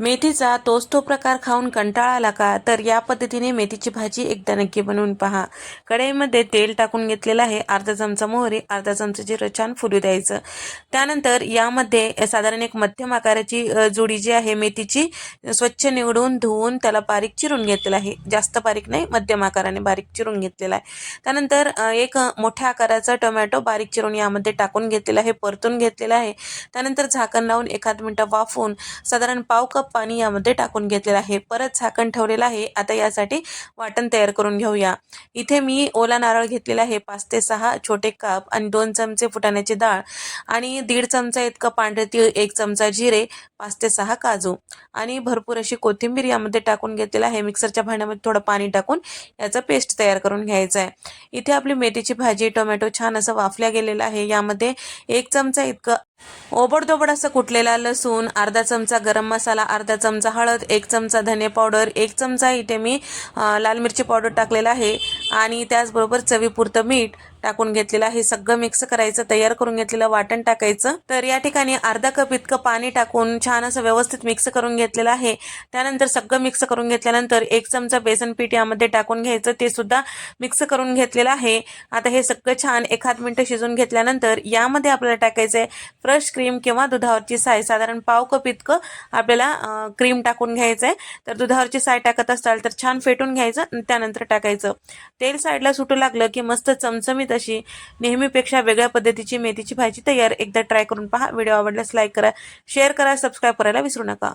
मेथीचा तोच तो प्रकार खाऊन कंटाळा आला का, तर या पद्धतीने मेथीची भाजी एकदा नक्की बनवून पहा। कढईमध्ये तेल टाकून घेतलेलं आहे, अर्धा चमचा मोहरी, अर्धा चमचा जिरं छान फुलू द्यायचं। त्यानंतर यामध्ये साधारण एक मध्यम आकाराची जुडी जी आहे मेथीची स्वच्छ निवडून धुवून त्याला बारीक चिरून घेतलेला आहे, जास्त बारीक नाही, मध्यम आकाराने बारीक चिरून घेतलेला आहे। त्यानंतर एक मोठ्या आकाराचा टोमॅटो बारीक चिरून यामध्ये टाकून घेतलेला आहे, परतून घेतलेला आहे। त्यानंतर झाकण लावून एखाद मिनिट वाफवून साधारण पाव कप पाणी यामध्ये टाकून घेतलेलं आहे, परत झाकण ठेवलेलं आहे। आता यासाठी वाटण तयार करून घेऊया। इथे मी ओला नारळ घेतलेला आहे 5 ते 6 छोटे काप आणि 2 चमचे फुटाण्याची डाळ आणि 1.5 चमचा इतका पांढरे तीळ, 1 चमचा जिरे, 5 ते 6 काजू आणि भरपूर अशी कोथिंबीर यामध्ये टाकून घेतलेला आहे। मिक्सरच्या भांड्यामध्ये थोडं पाणी टाकून याचा पेस्ट तयार करून घ्यायचा आहे। इथे आपली मेथीची भाजी टोमॅटो छान असं वाफल्या गेलेला आहे। यामध्ये 1 चमचा इतकं ओबडधोबड असं कुटलेला लसूण, अर्धा चमचा गरम मसाला, अर्धा चमचा हळद, 1 चमचा धने पावडर, 1 चमचा इथे मी लाल मिरची पावडर टाकलेला आहे आणि त्याचबरोबर चवीपुरतं मीठ टाकून घेतलेलं आहे। सगळं मिक्स करायचं, तयार करून घेतलेलं वाटण टाकायचं। तर या ठिकाणी अर्धा कप इतकं पाणी टाकून छान असं व्यवस्थित मिक्स करून घेतलेलं आहे। त्यानंतर सगळं मिक्स करून घेतल्यानंतर 1 चमचा बेसन पीठ यामध्ये टाकून घ्यायचं, ते सुद्धा मिक्स करून घेतलेलं आहे। आता हे सगळं छान एखाद मिनिट शिजून घेतल्यानंतर यामध्ये आपल्याला टाकायचं आहे फ्रेश क्रीम किंवा दुधावरची साय, साधारण पाव कप इतकं आपल्याला क्रीम टाकून घ्यायचं आहे। तर दुधावरची साय टाकत असाल तर छान फेटून घ्यायचं आणि त्यानंतर टाकायचं। तेल साईडला सुटू लागलं की मस्त चमचमीत अशी नेहमीपेक्षा वेगळ्या पद्धतीची मेथीची भाजी तयार। एकदा ट्राय करून पहा। व्हिडिओ आवडल्यास लाईक करा, शेअर करा, सबस्क्राईब करायला विसरू नका।